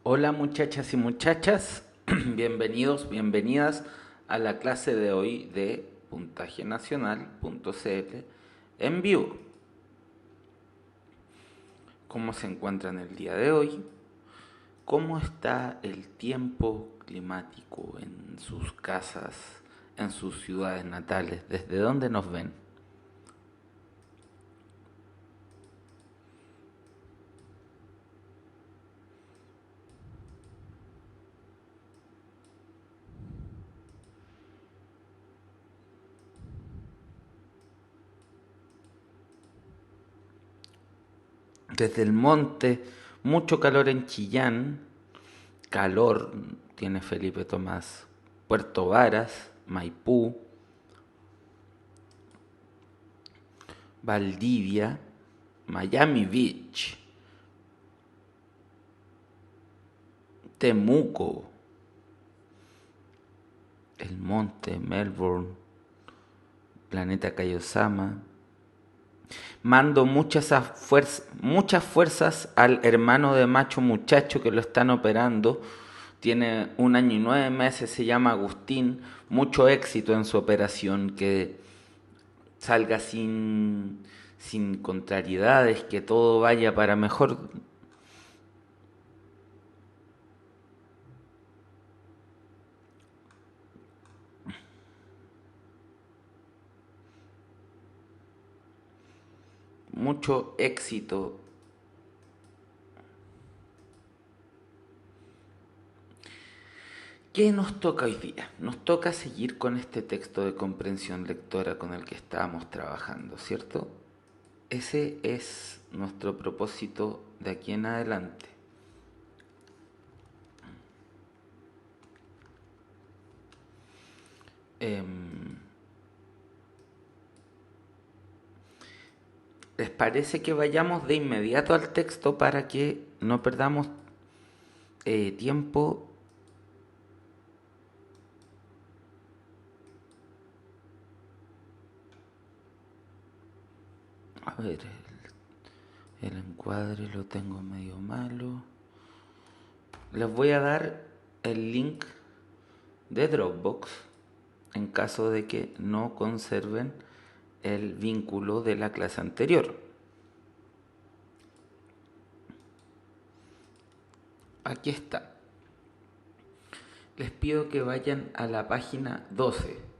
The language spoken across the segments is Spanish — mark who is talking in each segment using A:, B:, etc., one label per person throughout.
A: Hola muchachas y muchachas, bienvenidos, bienvenidas a la clase de hoy de puntajenacional.cl en vivo. ¿Cómo se encuentran el día de hoy? ¿Cómo está el tiempo climático en sus casas, en sus ciudades natales? ¿Desde dónde nos ven? Desde el monte, mucho calor en Chillán, calor tiene Felipe Tomás, Puerto Varas, Maipú, Valdivia, Miami Beach, Temuco, El Monte, Melbourne, Planeta Kaiosama. Mando muchas fuerzas al hermano de Macho Muchacho que lo están operando. Tiene 1 año y 9 meses, se llama Agustín. Mucho éxito en su operación, que salga sin contrariedades, que todo vaya para mejor. Mucho éxito. ¿Qué nos toca hoy día? Nos toca seguir con este texto de comprensión lectora con el que estábamos trabajando, ¿cierto? Ese es nuestro propósito de aquí en adelante. Em, ¿Les parece que vayamos de inmediato al texto para que no perdamos tiempo? A ver, el encuadre lo tengo medio malo. Les voy a dar el link de Dropbox en caso de que no conserven el vínculo de la clase anterior. Aquí está. Les pido que vayan a la página 12.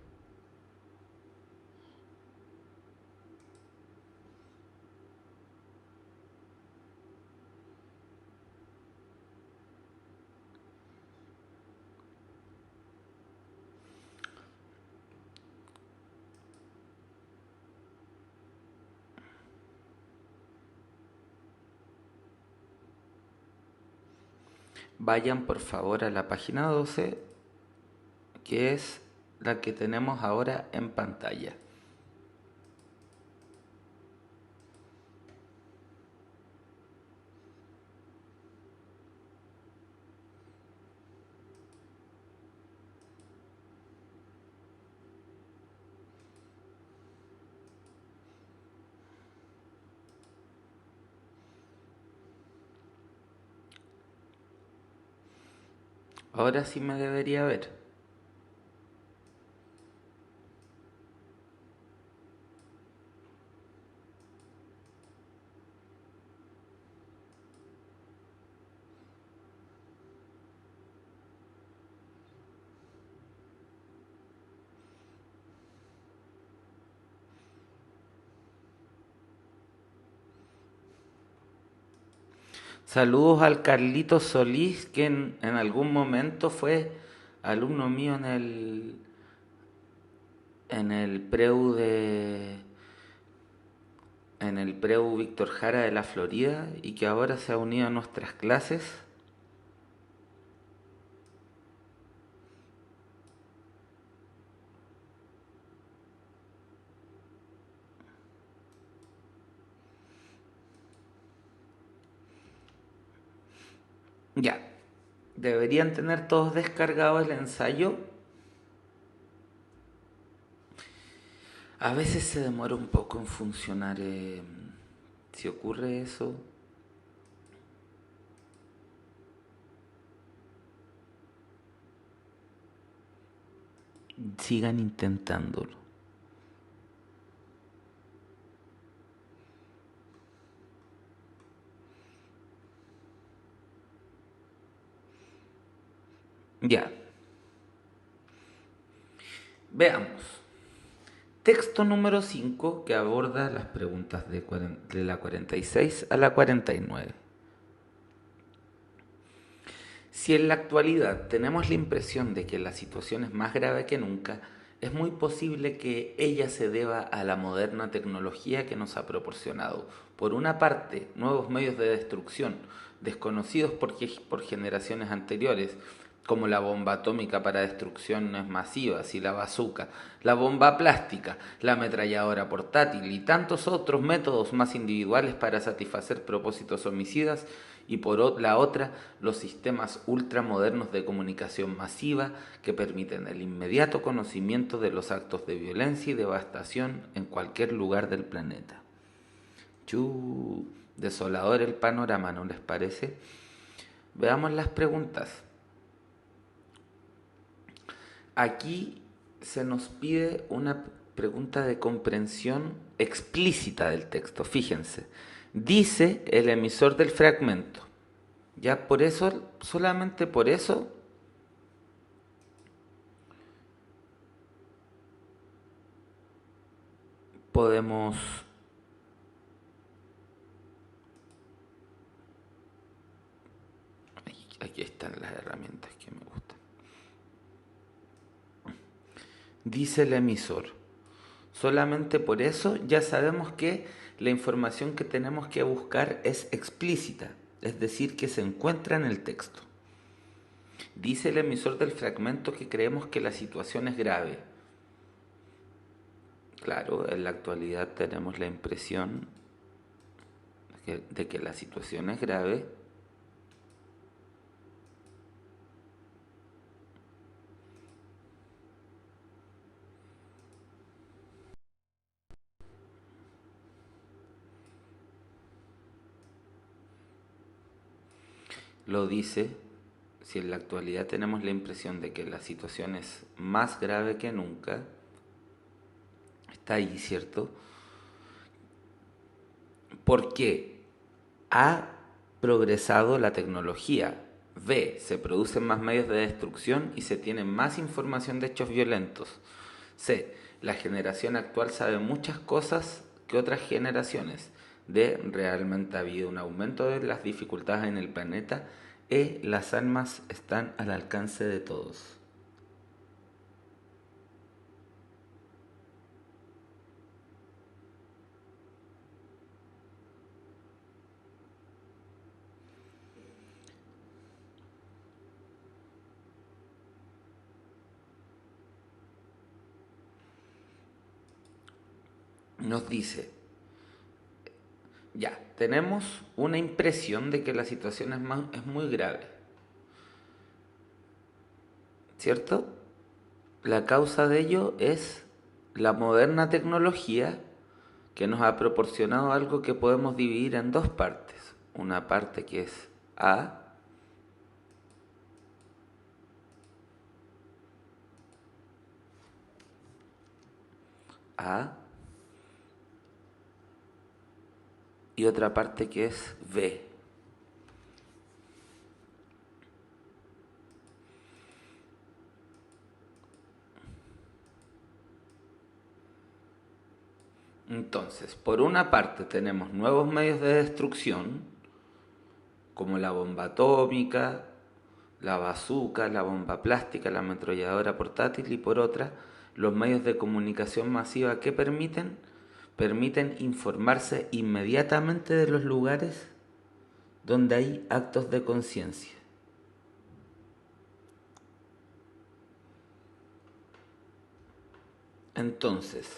A: Vayan por favor a la página 12, que es la que tenemos ahora en pantalla. Ahora sí me debería ver. Saludos al Carlito Solís, que en algún momento fue alumno mío en el preu en el preu Víctor Jara de la Florida, y que ahora se ha unido a nuestras clases. Ya, deberían tener todos descargado el ensayo. A veces se demora un poco en funcionar. Si ocurre eso, Sigan intentándolo. Ya, veamos. Texto número 5 que aborda las preguntas de la 46 a la 49. Si en la actualidad tenemos la impresión de que la situación es más grave que nunca, es muy posible que ella se deba a la moderna tecnología que nos ha proporcionado, por una parte, nuevos medios de destrucción, desconocidos por generaciones anteriores, como la bomba atómica para destrucciones masivas y la bazooka, la bomba plástica, la ametralladora portátil y tantos otros métodos más individuales para satisfacer propósitos homicidas, y por la otra, los sistemas ultramodernos de comunicación masiva que permiten el inmediato conocimiento de los actos de violencia y devastación en cualquier lugar del planeta. Desolador el panorama, ¿no les parece? Veamos las preguntas. Aquí se nos pide una pregunta de comprensión explícita del texto. Fíjense, dice el emisor del fragmento. Ya por eso, solamente por eso, podemos... Aquí están las herramientas que me gustan. Dice el emisor. Solamente por eso ya sabemos que la información que tenemos que buscar es explícita, es decir, que se encuentra en el texto. Dice el emisor del fragmento que creemos que la situación es grave. Claro, en la actualidad tenemos la impresión de que la situación es grave. Lo dice, si en la actualidad tenemos la impresión de que la situación es más grave que nunca, está ahí, ¿cierto? Porque ha progresado la tecnología. B, se producen más medios de destrucción y se tiene más información de hechos violentos. C, la generación actual sabe muchas cosas que otras generaciones. D, realmente ha habido un aumento de las dificultades en el planeta. E, las armas están al alcance de todos. Nos dice, ya, tenemos una impresión de que la situación es muy grave, ¿cierto? La causa de ello es la moderna tecnología que nos ha proporcionado algo que podemos dividir en dos partes. Una parte que es A y otra parte que es B. Entonces, por una parte tenemos nuevos medios de destrucción, como la bomba atómica, la bazooka, la bomba plástica, la ametralladora portátil, y por otra, los medios de comunicación masiva que permiten informarse inmediatamente de los lugares donde hay actos de conciencia. Entonces,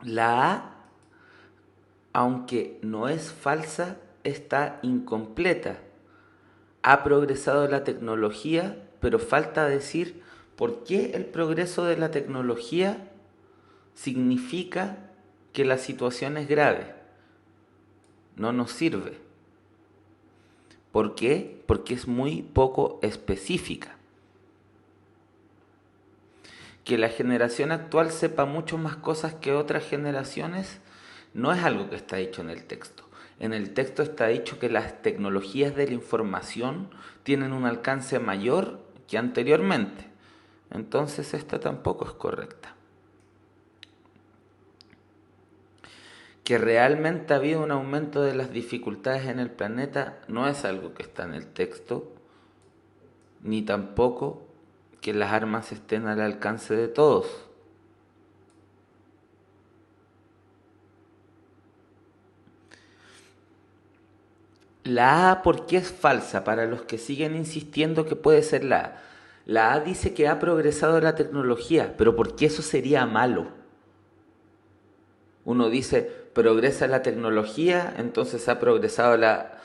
A: la A, aunque no es falsa, está incompleta. Ha progresado la tecnología, pero falta decir por qué el progreso de la tecnología significa que la situación es grave. No nos sirve. ¿Por qué? Porque es muy poco específica. Que la generación actual sepa mucho más cosas que otras generaciones no es algo que está dicho en el texto. En el texto está dicho que las tecnologías de la información tienen un alcance mayor que anteriormente. Entonces esta tampoco es correcta. Que realmente ha habido un aumento de las dificultades en el planeta no es algo que está en el texto, ni tampoco que las armas estén al alcance de todos. La A, ¿por qué es falsa? Para los que siguen insistiendo que puede ser la A. La A dice que ha progresado la tecnología, pero ¿por qué eso sería malo? Uno dice, progresa la tecnología, entonces ha progresado la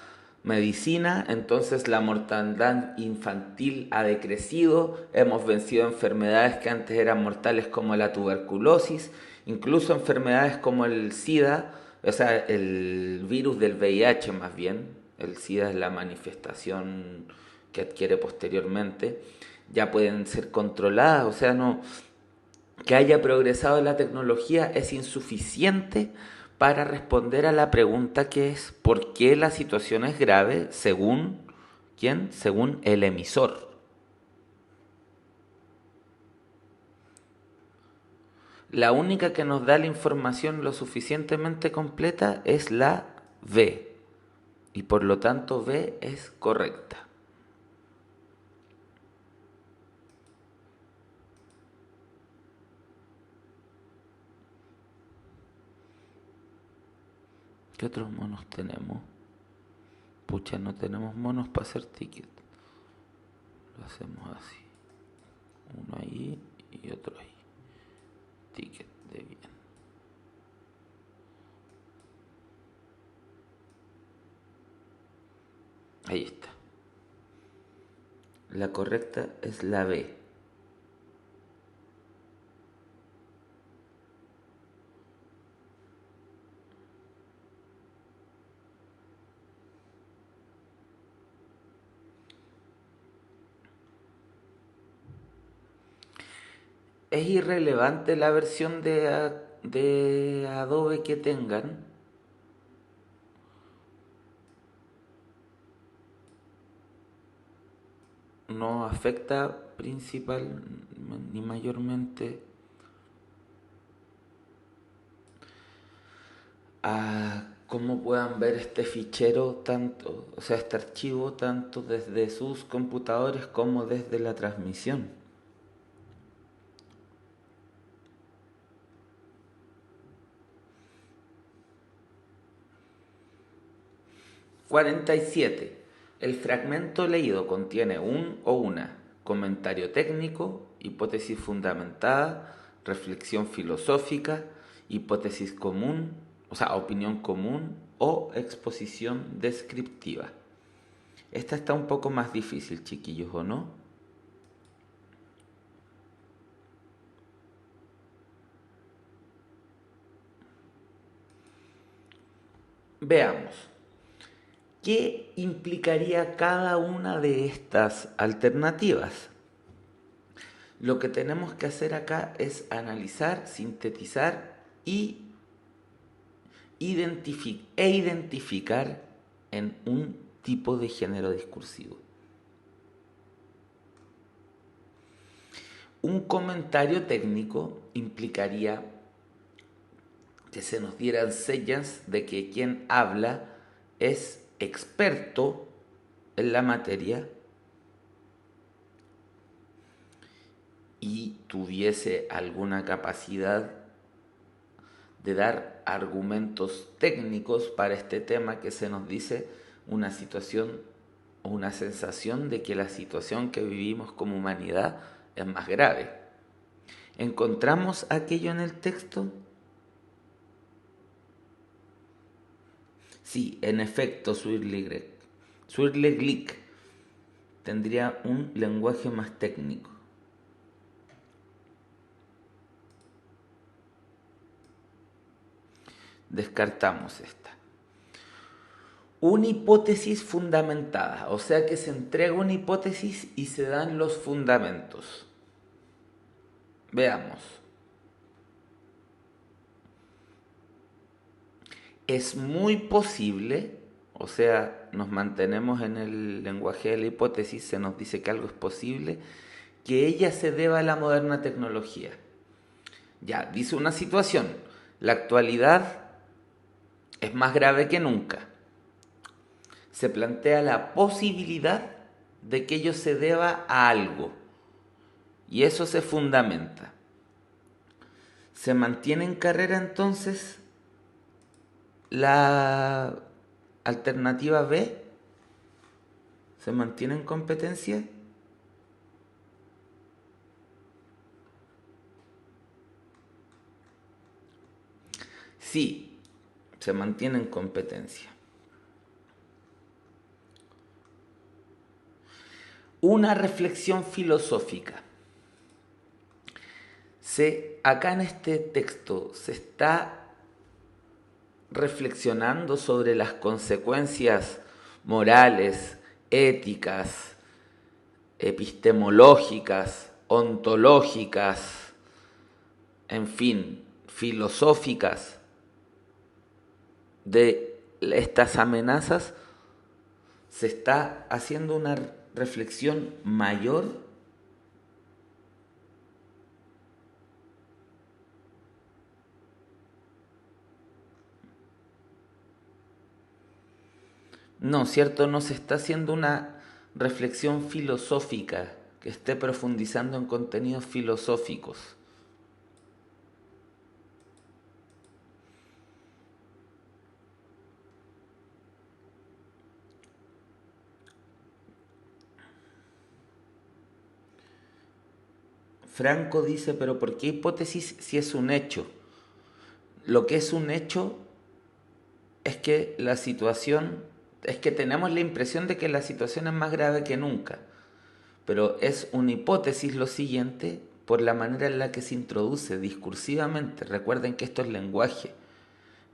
A: medicina, entonces la mortandad infantil ha decrecido, hemos vencido enfermedades que antes eran mortales como la tuberculosis, incluso enfermedades como el SIDA, o sea, el virus del VIH más bien, el SIDA es la manifestación que adquiere posteriormente, ya pueden ser controladas, o sea, no, que haya progresado la tecnología es insuficiente para responder a la pregunta que es ¿por qué la situación es grave según quién? Según el emisor. La única que nos da la información lo suficientemente completa es la B y por lo tanto B es correcta. ¿Qué otros monos tenemos? Pucha, no tenemos monos para hacer ticket. Lo hacemos así. Uno ahí y otro ahí. Ticket de bien. Ahí está. La correcta es la B. Es irrelevante la versión de Adobe que tengan. No afecta principal ni mayormente a cómo puedan ver este fichero tanto, o sea, este archivo tanto desde sus computadores como desde la transmisión. 47. El fragmento leído contiene un o una comentario técnico, hipótesis fundamentada, reflexión filosófica, hipótesis común, o sea, opinión común o exposición descriptiva. Esta está un poco más difícil, chiquillos, ¿o no? Veamos. ¿Qué implicaría cada una de estas alternativas? Lo que tenemos que hacer acá es analizar, sintetizar y identificar en un tipo de género discursivo. Un comentario técnico implicaría que se nos dieran señas de que quien habla es experto en la materia y tuviese alguna capacidad de dar argumentos técnicos para este tema que se nos dice una situación o una sensación de que la situación que vivimos como humanidad es más grave. ¿Encontramos aquello en el texto? Sí, en efecto, Swirle tendría un lenguaje más técnico. Descartamos esta. Una hipótesis fundamentada, o sea que se entrega una hipótesis y se dan los fundamentos. Veamos. Es muy posible, o sea, nos mantenemos en el lenguaje de la hipótesis, se nos dice que algo es posible, que ella se deba a la moderna tecnología. Ya, dice una situación, la actualidad es más grave que nunca. Se plantea la posibilidad de que ello se deba a algo, y eso se fundamenta. Se mantiene en carrera entonces la alternativa B, se mantiene en competencia. Sí, se mantiene en competencia. Una reflexión filosófica. Acá en este texto se está reflexionando sobre las consecuencias morales, éticas, epistemológicas, ontológicas, en fin, filosóficas de estas amenazas. Se está haciendo una reflexión mayor. No, cierto, no se está haciendo una reflexión filosófica que esté profundizando en contenidos filosóficos. Franco dice, pero ¿por qué hipótesis si es un hecho? Lo que es un hecho es que la situación, es que tenemos la impresión de que la situación es más grave que nunca, pero es una hipótesis lo siguiente por la manera en la que se introduce discursivamente. Recuerden que esto es lenguaje.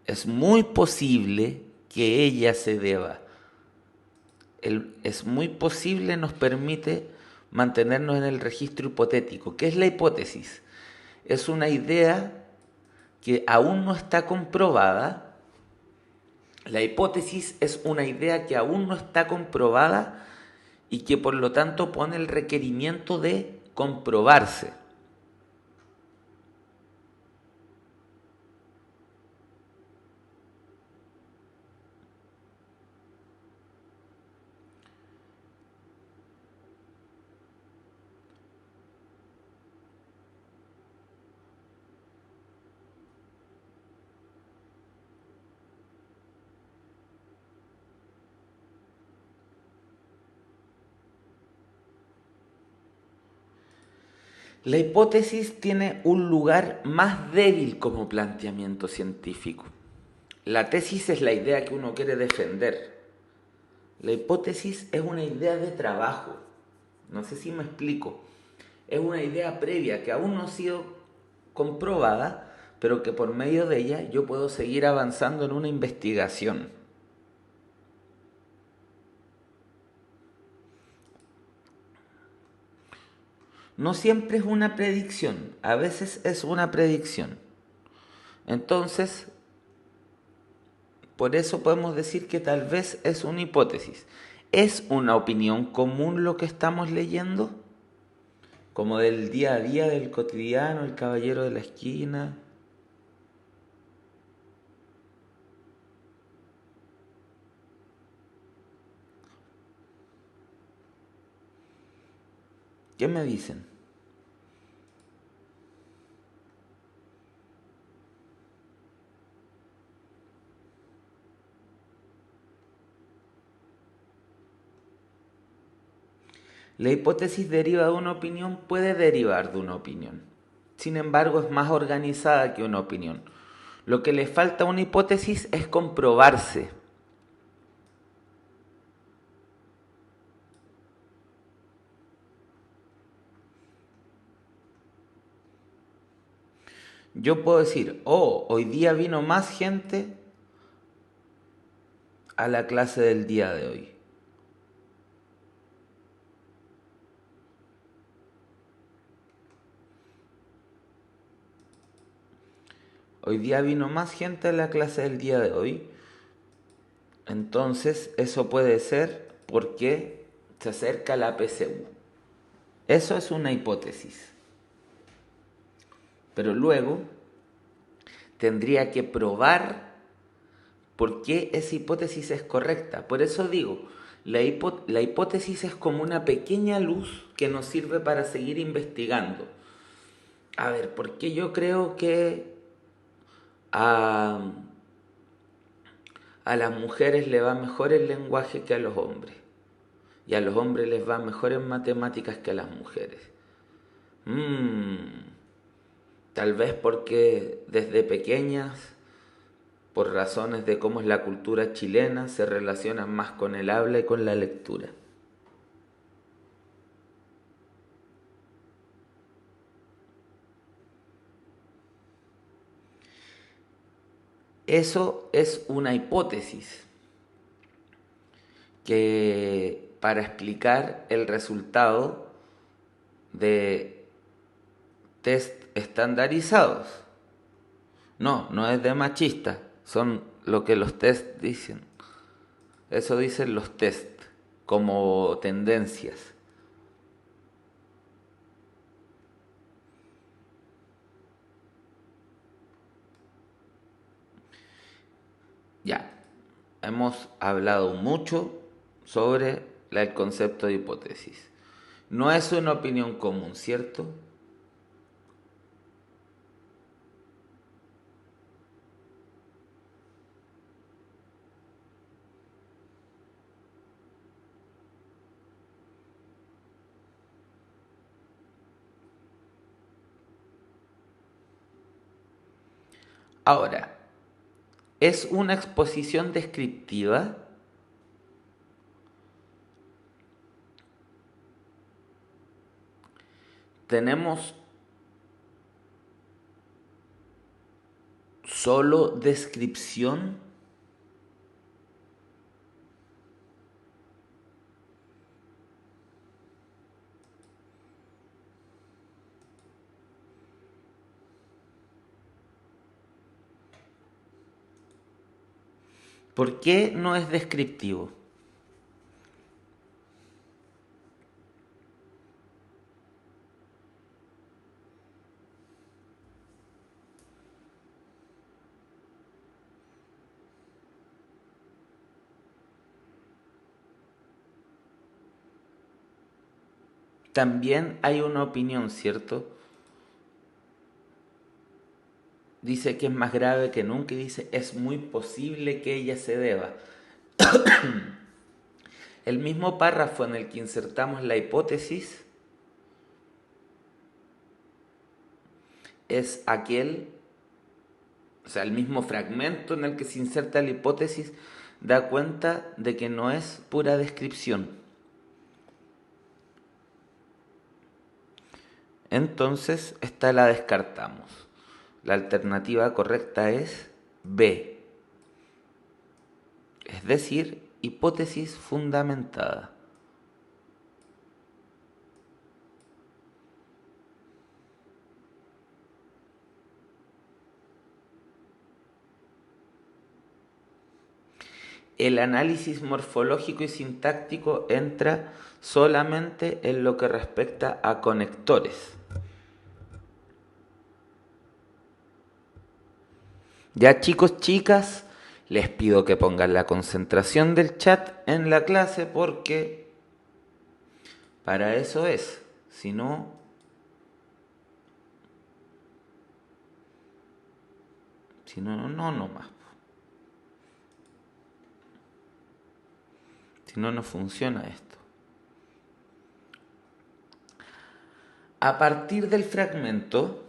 A: Es muy posible que ella se deba. Es muy posible nos permite mantenernos en el registro hipotético. ¿Qué es la hipótesis? Es una idea que aún no está comprobada. La hipótesis es una idea que aún no está comprobada y que por lo tanto pone el requerimiento de comprobarse. La hipótesis tiene un lugar más débil como planteamiento científico. La tesis es la idea que uno quiere defender. La hipótesis es una idea de trabajo. No sé si me explico. Es una idea previa que aún no ha sido comprobada, pero que por medio de ella yo puedo seguir avanzando en una investigación. No siempre es una predicción, a veces es una predicción. Entonces, por eso podemos decir que tal vez es una hipótesis. ¿Es una opinión común lo que estamos leyendo? Como del día a día, del cotidiano, el caballero de la esquina. ¿Qué me dicen? La hipótesis deriva de una opinión, puede derivar de una opinión. Sin embargo, es más organizada que una opinión. Lo que le falta a una hipótesis es comprobarse. Yo puedo decir, oh, hoy día vino más gente a la clase del día de hoy. Hoy día vino más gente a la clase del día de hoy. Entonces, eso puede ser porque se acerca la PSU. Eso es una hipótesis. Pero luego tendría que probar por qué esa hipótesis es correcta. Por eso digo, la hipótesis es como una pequeña luz que nos sirve para seguir investigando. A ver, ¿por qué yo creo que a, a las mujeres le va mejor el lenguaje que a los hombres? Y a los hombres les va mejor en matemáticas que a las mujeres. Tal vez porque desde pequeñas, por razones de cómo es la cultura chilena, se relacionan más con el habla y con la lectura. Eso es una hipótesis que para explicar el resultado de test estandarizados. No, no es de machista, son lo que los test dicen. Eso dicen los test como tendencias. Ya, hemos hablado mucho sobre el concepto de hipótesis. No es una opinión común, ¿cierto? Ahora, ¿es una exposición descriptiva? ¿Tenemos solo descripción? ¿Por qué no es descriptivo? También hay una opinión, ¿cierto? Dice que es más grave que nunca y dice es muy posible que ella se deba. El mismo párrafo en el que insertamos la hipótesis es aquel, o sea, el mismo fragmento en el que se inserta la hipótesis da cuenta de que no es pura descripción. Entonces, esta la descartamos. La alternativa correcta es B, es decir, hipótesis fundamentada. El análisis morfológico y sintáctico entra solamente en lo que respecta a conectores. Ya chicos, chicas, les pido que pongan la concentración del chat en la clase porque para eso es. Si no, no más. Si no, no funciona esto. A partir del fragmento,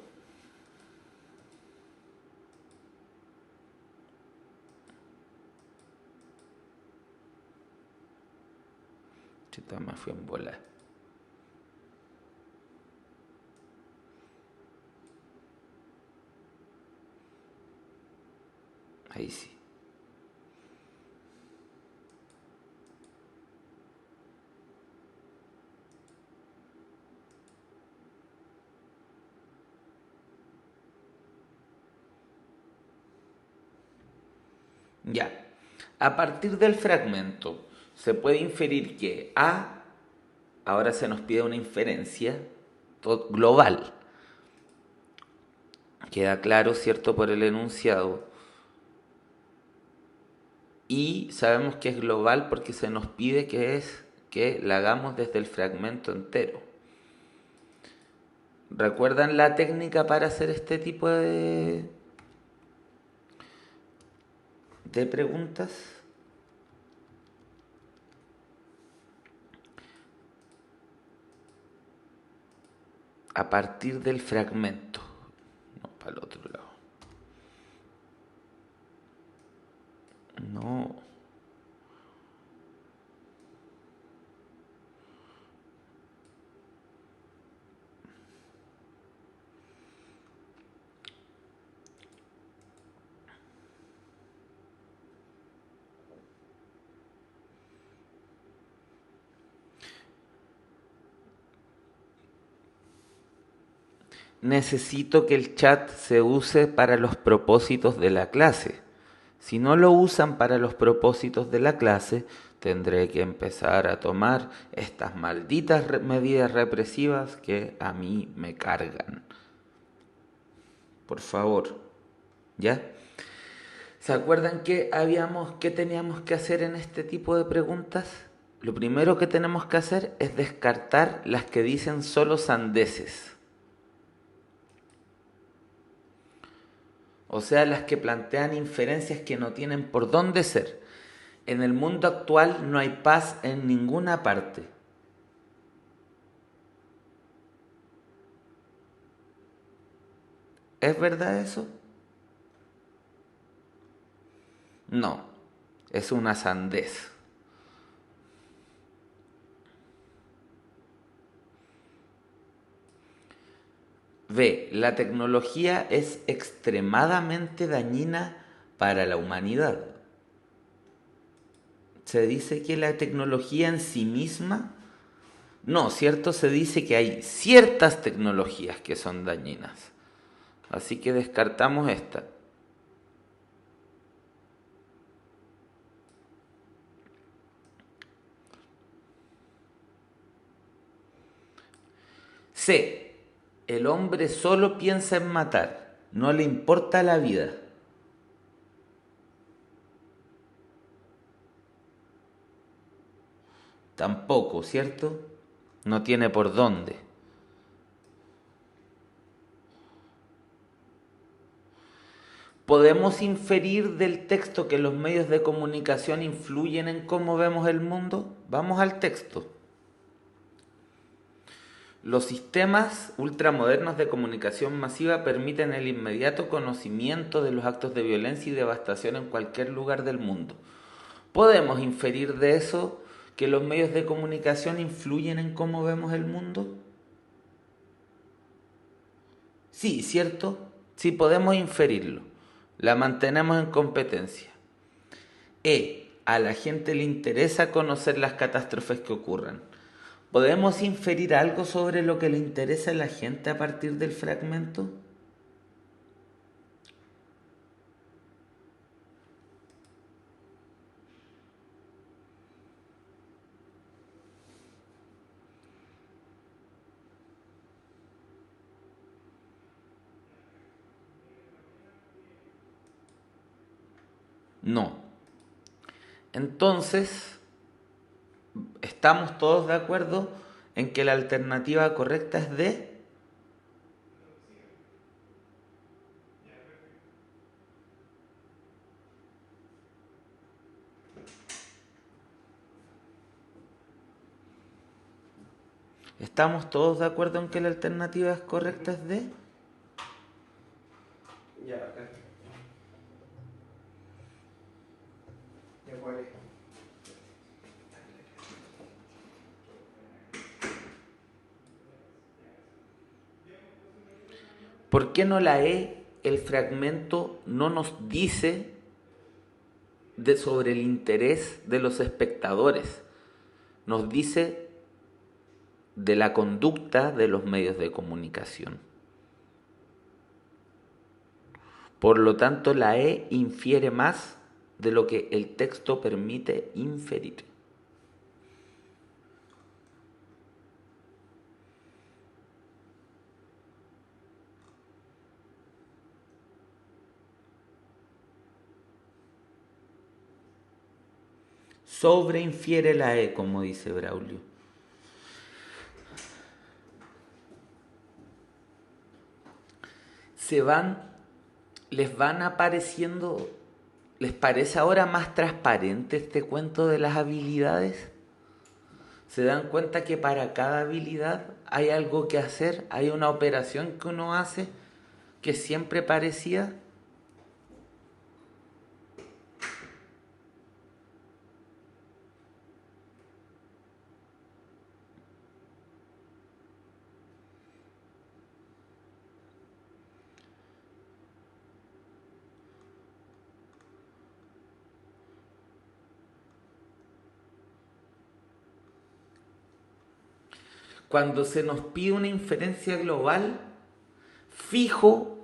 A: chuta, me fui en bola. Ahí sí. Ya. A partir del fragmento se puede inferir que A, ahora se nos pide una inferencia global. Queda claro, ¿cierto?, por el enunciado. Y sabemos que es global porque se nos pide que la hagamos desde el fragmento entero. ¿Recuerdan la técnica para hacer este tipo de preguntas? A partir del fragmento. No, para el otro lado. No. Necesito que el chat se use para los propósitos de la clase. Si no lo usan para los propósitos de la clase, tendré que empezar a tomar estas malditas medidas represivas que a mí me cargan. Por favor, ¿ya? ¿Se acuerdan qué teníamos que hacer en este tipo de preguntas? Lo primero que tenemos que hacer es descartar las que dicen solo sandeces. O sea, las que plantean inferencias que no tienen por dónde ser. En el mundo actual no hay paz en ninguna parte. ¿Es verdad eso? No, es una sandez. B. La tecnología es extremadamente dañina para la humanidad. Se dice que la tecnología en sí misma, no, ¿cierto? Se dice que hay ciertas tecnologías que son dañinas. Así que descartamos esta. C. El hombre solo piensa en matar, no le importa la vida. Tampoco, ¿cierto? No tiene por dónde. ¿Podemos inferir del texto que los medios de comunicación influyen en cómo vemos el mundo? Vamos al texto. Los sistemas ultramodernos de comunicación masiva permiten el inmediato conocimiento de los actos de violencia y devastación en cualquier lugar del mundo. ¿Podemos inferir de eso que los medios de comunicación influyen en cómo vemos el mundo? Sí, ¿cierto? Sí, podemos inferirlo. La mantenemos en competencia. A la gente le interesa conocer las catástrofes que ocurran. ¿Podemos inferir algo sobre lo que le interesa a la gente a partir del fragmento? No. Entonces, ¿estamos todos de acuerdo en que la alternativa correcta es D? ¿Estamos todos de acuerdo en que la alternativa correcta es D?
B: Ya, acá. Ya, ¿cuál es?
A: ¿Por qué no la E? El fragmento no nos dice sobre el interés de los espectadores. Nos dice de la conducta de los medios de comunicación. Por lo tanto, la E infiere más de lo que el texto permite inferir. Sobreinfiere la E, como dice Braulio. Les van apareciendo, ¿les parece ahora más transparente este cuento de las habilidades? ¿Se dan cuenta que para cada habilidad hay algo que hacer? ¿Hay una operación que uno hace que siempre parecía? Cuando se nos pide una inferencia global, fijo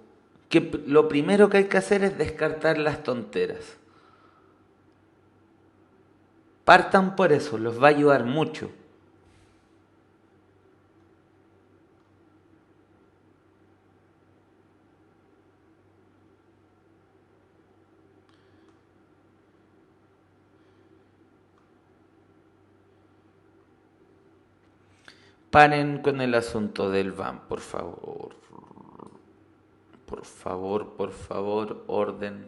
A: que lo primero que hay que hacer es descartar las tonteras. Partan por eso, los va a ayudar mucho. Paren con el asunto del van, por favor. Por favor, orden.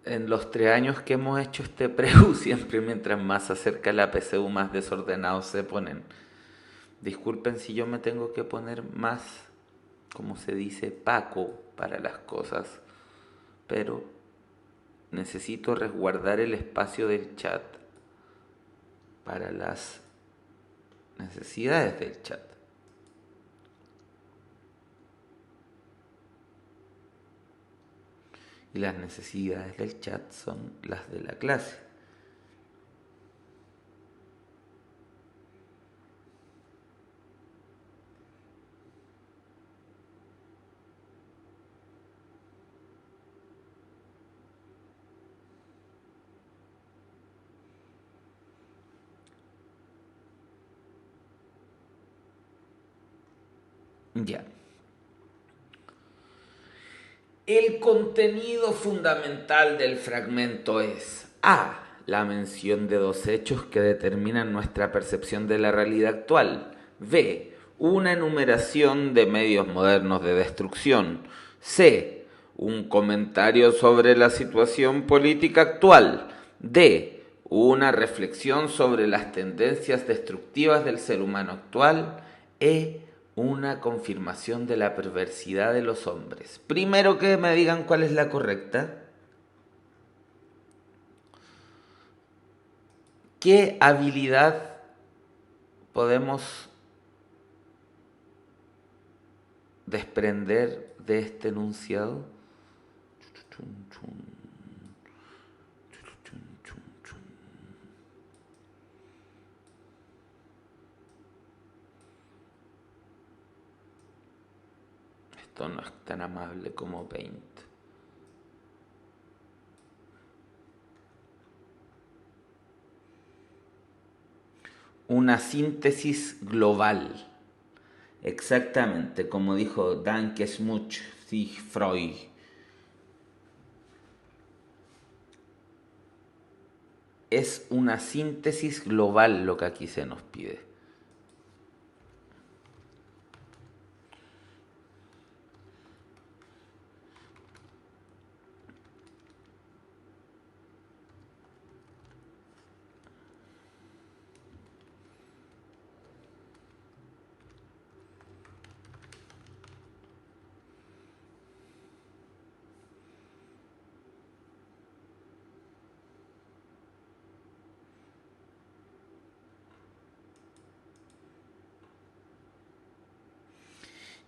A: En los 3 años que hemos hecho este preu, siempre mientras más se acerca la PSU, más desordenados se ponen. Disculpen si yo me tengo que poner más, como se dice, paco para las cosas, pero necesito resguardar el espacio del chat para las necesidades del chat. Y las necesidades del chat son las de la clase. Ya. El contenido fundamental del fragmento es A. La mención de 2 hechos que determinan nuestra percepción de la realidad actual. B. Una enumeración de medios modernos de destrucción. C. Un comentario sobre la situación política actual. D. Una reflexión sobre las tendencias destructivas del ser humano actual. E. Una confirmación de la perversidad de los hombres. Primero que me digan cuál es la correcta. ¿Qué habilidad podemos desprender de este enunciado? Esto no es tan amable como Paint. Una síntesis global. Exactamente, como dijo Danke Schmuch sich Freud. Es una síntesis global lo que aquí se nos pide.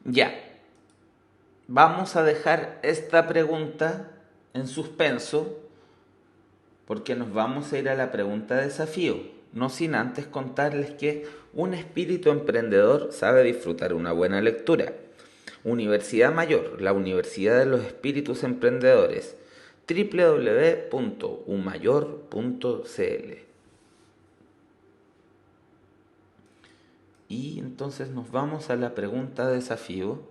A: Ya, vamos a dejar esta pregunta en suspenso porque nos vamos a ir a la pregunta de desafío, no sin antes contarles que un espíritu emprendedor sabe disfrutar una buena lectura. Universidad Mayor, la Universidad de los Espíritus Emprendedores, www.umayor.cl. Y entonces nos vamos a la pregunta de desafío.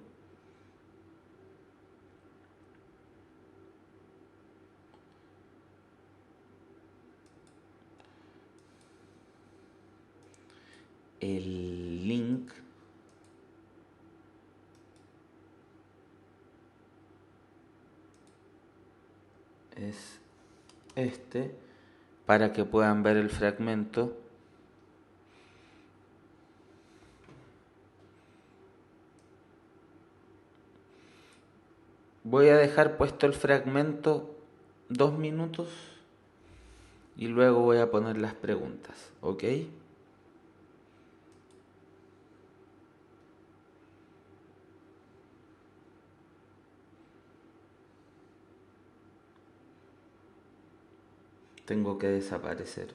A: El link es este para que puedan ver el fragmento. Voy a dejar puesto el fragmento 2 minutos y luego voy a poner las preguntas, ¿ok? Tengo que desaparecer.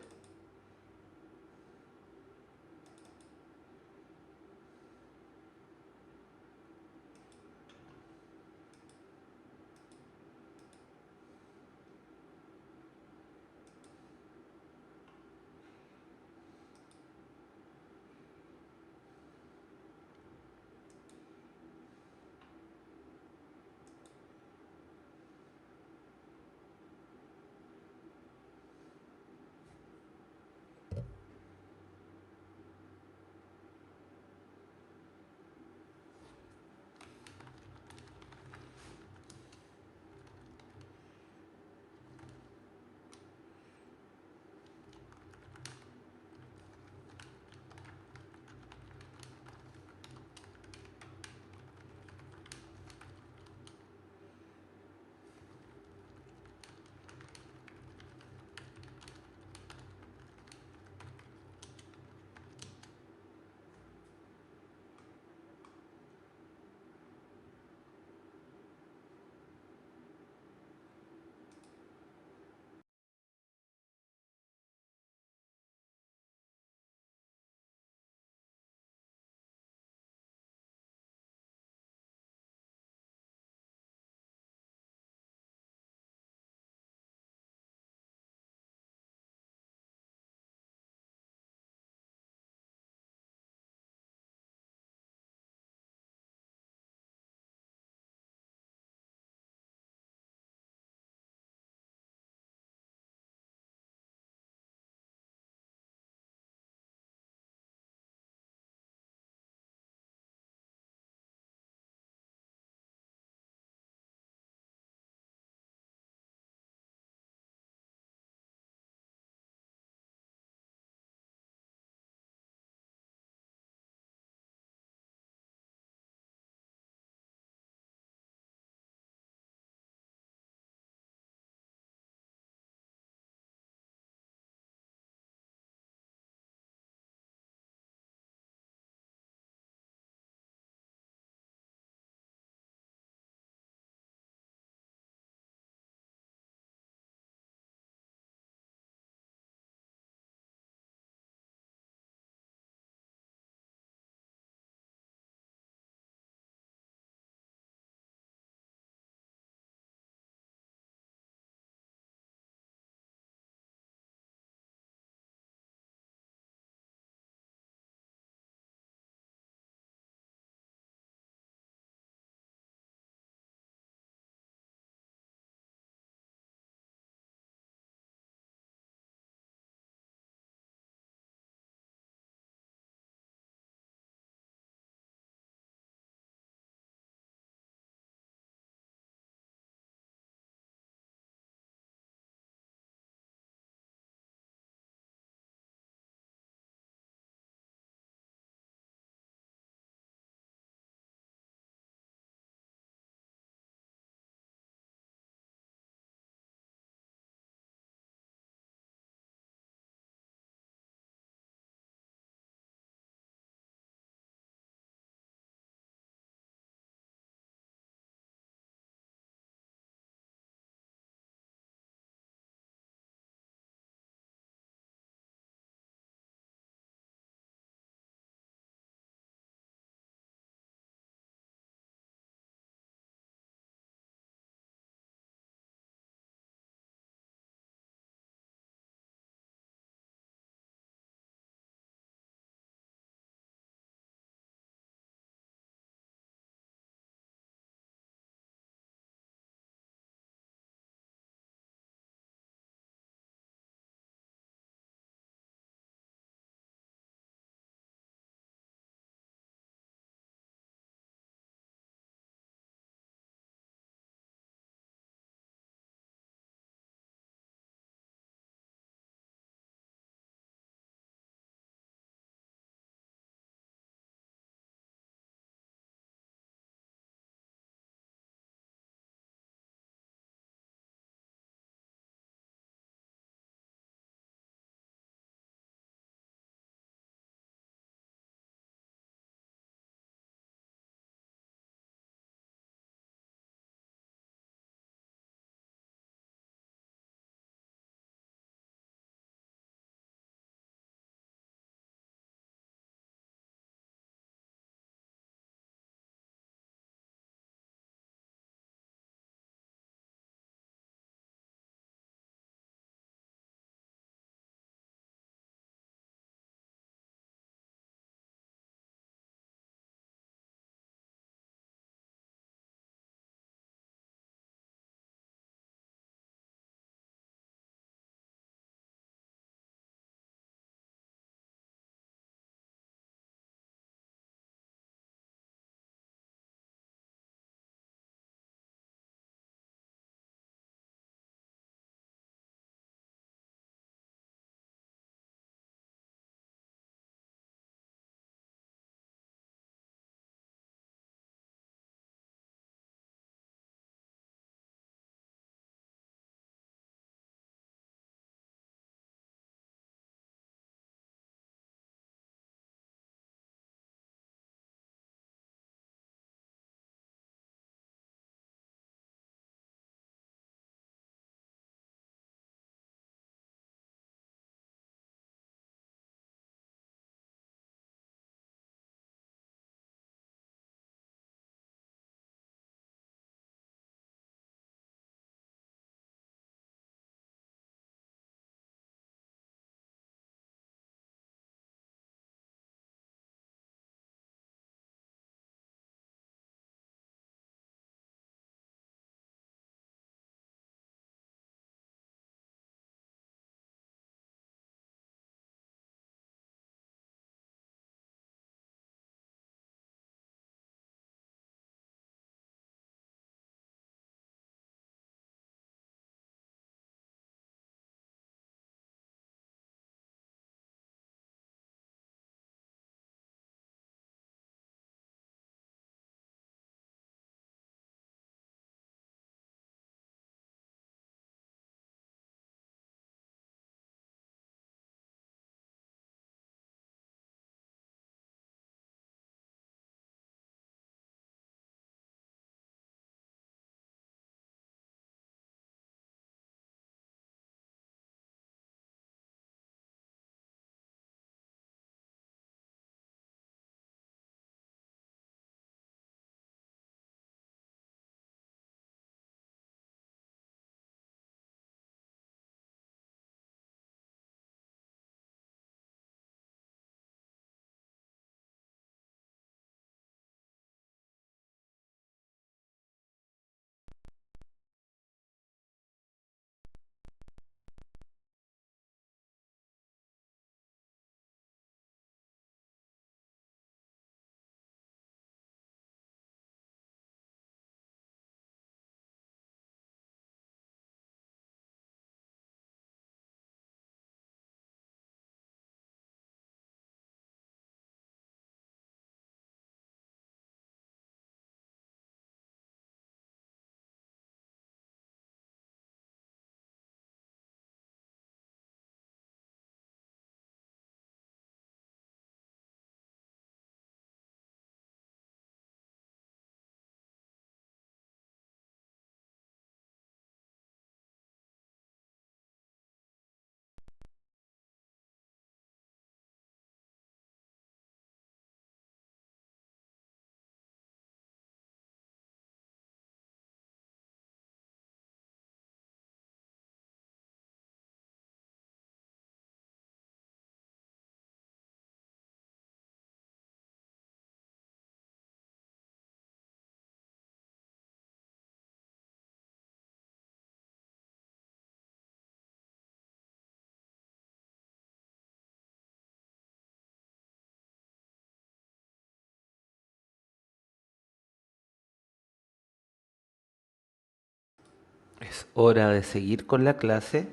A: Es hora de seguir con la clase.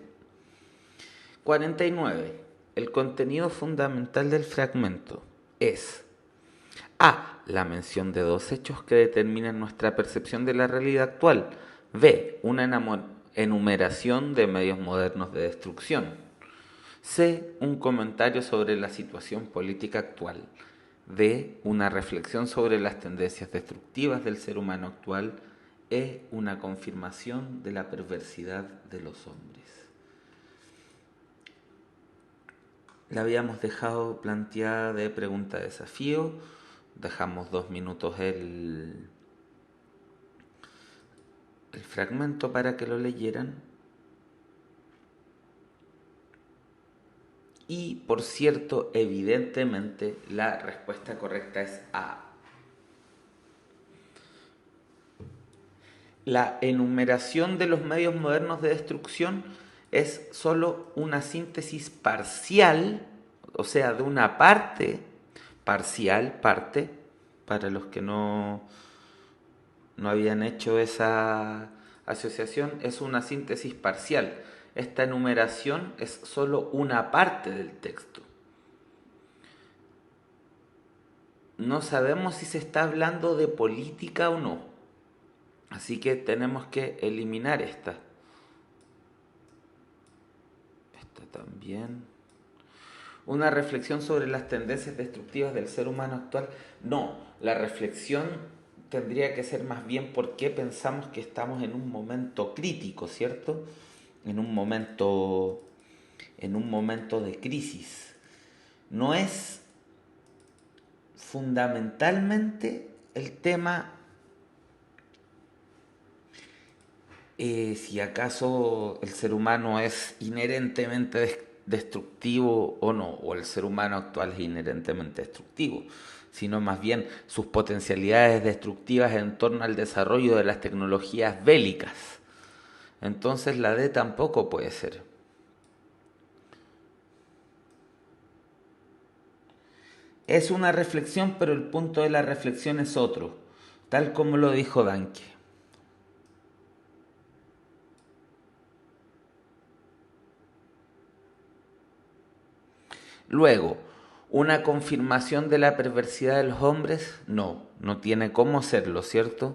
A: 49. El contenido fundamental del fragmento es A. La mención de dos hechos que determinan nuestra percepción de la realidad actual. B. Una enumeración de medios modernos de destrucción. C. Un comentario sobre la situación política actual. D. Una reflexión sobre las tendencias destructivas del ser humano actual. E. Una confirmación de la perversidad de los hombres. La habíamos dejado planteada de pregunta-desafío. Dejamos 2 minutos el fragmento para que lo leyeran. Y, por cierto, evidentemente la respuesta correcta es A. La enumeración de los medios modernos de destrucción es solo una síntesis parcial, o sea, de una parte, parcial, parte, para los que no habían hecho esa asociación, es una síntesis parcial. Esta enumeración es solo una parte del texto. No sabemos si se está hablando de política o no. Así que tenemos que eliminar esta. Esta también. Una reflexión sobre las tendencias destructivas del ser humano actual. No, la reflexión tendría que ser más bien por qué pensamos que estamos en un momento crítico, ¿cierto? En un momento de crisis. No es fundamentalmente el tema si acaso el ser humano es inherentemente destructivo o no, o el ser humano actual es inherentemente destructivo, sino más bien sus potencialidades destructivas en torno al desarrollo de las tecnologías bélicas. Entonces la D tampoco puede ser. Es una reflexión, pero el punto de la reflexión es otro, tal como lo dijo Danke. Luego, ¿una confirmación de la perversidad de los hombres? No, no tiene cómo serlo, ¿cierto?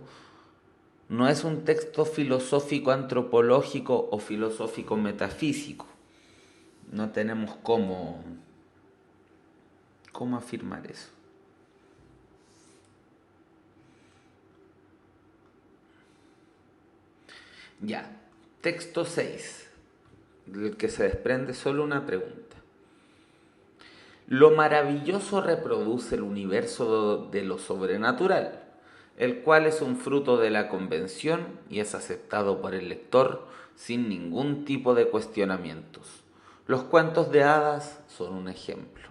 A: No es un texto filosófico antropológico o filosófico metafísico. No tenemos cómo afirmar eso. Ya, texto 6, del que se desprende solo una pregunta. Lo maravilloso reproduce el universo de lo sobrenatural, el cual es un fruto de la convención y es aceptado por el lector sin ningún tipo de cuestionamientos. Los cuentos de hadas son un ejemplo.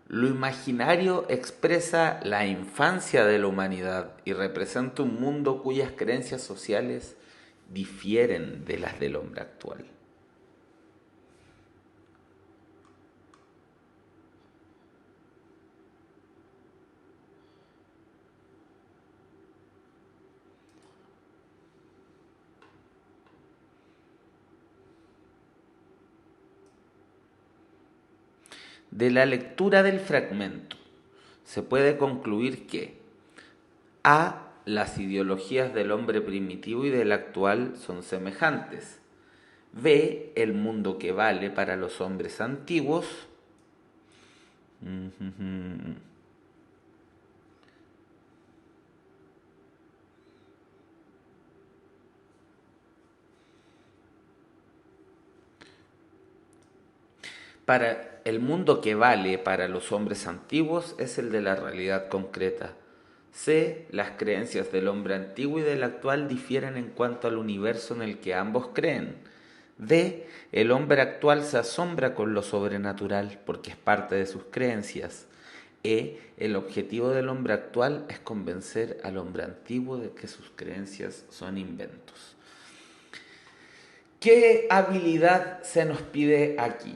A: Lo imaginario expresa la infancia de la humanidad y representa un mundo cuyas creencias sociales difieren de las del hombre actual. De la lectura del fragmento se puede concluir que A. Las ideologías del hombre primitivo y del actual son semejantes. B. El mundo que vale para los hombres antiguos. Para el mundo que vale para los hombres antiguos es el de la realidad concreta. C. Las creencias del hombre antiguo y del actual difieren en cuanto al universo en el que ambos creen. D. El hombre actual se asombra con lo sobrenatural porque es parte de sus creencias. E. El objetivo del hombre actual es convencer al hombre antiguo de que sus creencias son inventos. ¿Qué habilidad se nos pide aquí?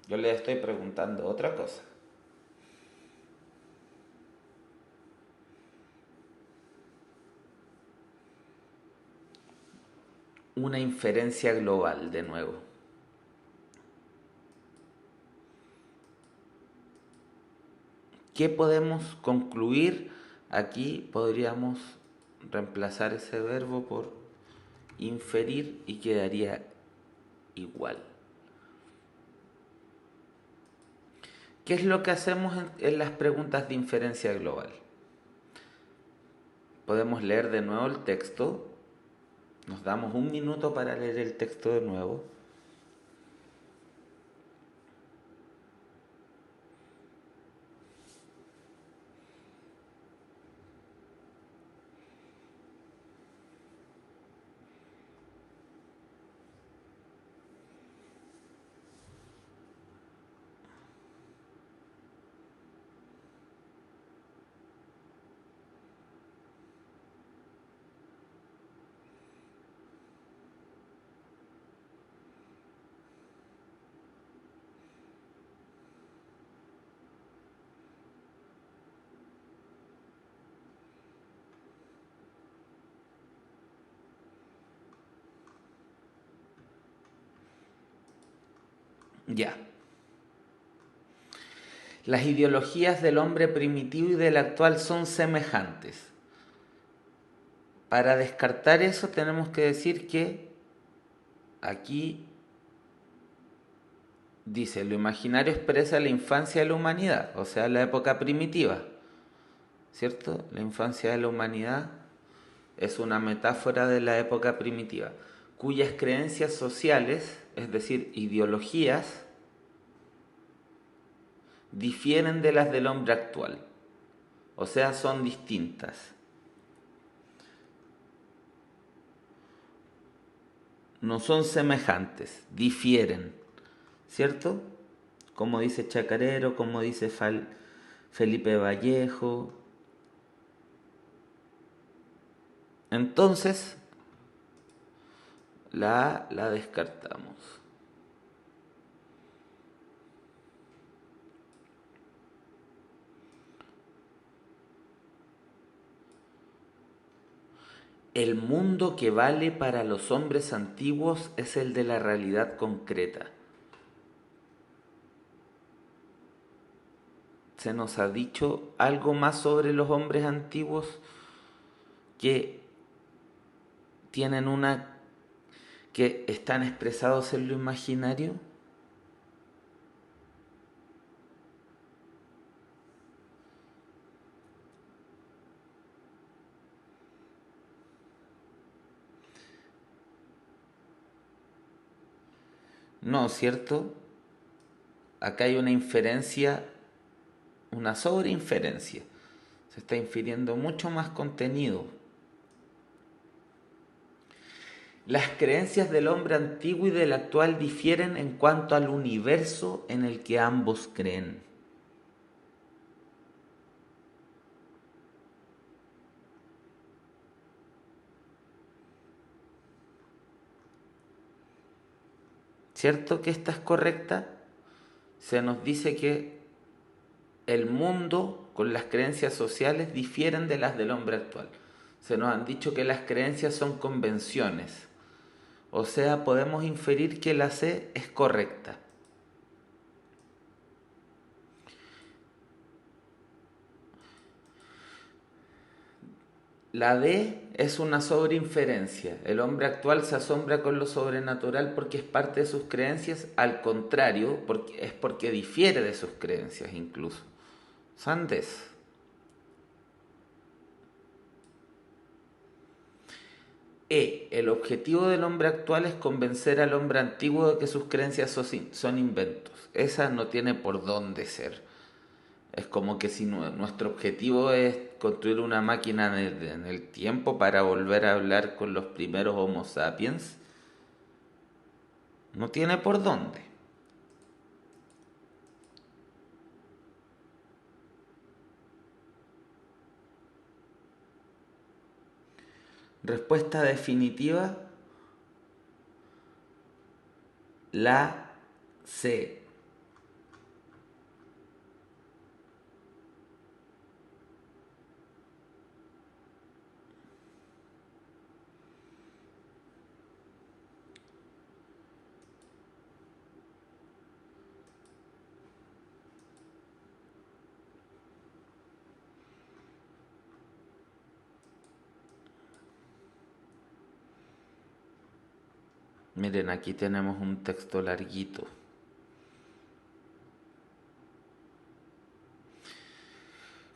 A: Yo le estoy preguntando otra cosa. Una inferencia global de nuevo. ¿Qué podemos concluir? Aquí podríamos reemplazar ese verbo por inferir y quedaría igual. ¿Qué es lo que hacemos en las preguntas de inferencia global? Podemos leer de nuevo el texto. Nos damos un minuto para leer el texto de nuevo. Ya. Las ideologías del hombre primitivo y del actual son semejantes. Para descartar eso tenemos que decir que aquí dice, lo imaginario expresa la infancia de la humanidad, o sea, la época primitiva, ¿cierto? La infancia de la humanidad es una metáfora de la época primitiva, cuyas creencias sociales, es decir, ideologías, difieren de las del hombre actual, o sea, son distintas. No son semejantes, difieren, ¿cierto? Como dice Chacarero, como dice Felipe Vallejo. Entonces, la descartamos. El mundo que vale para los hombres antiguos es el de la realidad concreta. Se nos ha dicho algo más sobre los hombres antiguos que tienen que están expresados en lo imaginario. No, ¿cierto? Acá hay una inferencia, una sobreinferencia. Se está infiriendo mucho más contenido. Las creencias del hombre antiguo y del actual difieren en cuanto al universo en el que ambos creen. ¿Cierto que esta es correcta? Se nos dice que el mundo con las creencias sociales difieren de las del hombre actual. Se nos han dicho que las creencias son convenciones. O sea, podemos inferir que la C es correcta. La D es una sobreinferencia. El hombre actual se asombra con lo sobrenatural porque es parte de sus creencias, al contrario, es porque difiere de sus creencias incluso. Sandes. El objetivo del hombre actual es convencer al hombre antiguo de que sus creencias son inventos. Esa no tiene por dónde ser. Es como que si nuestro objetivo es construir una máquina en el tiempo para volver a hablar con los primeros Homo sapiens, no tiene por dónde. Respuesta definitiva, la C. Miren, aquí tenemos un texto larguito.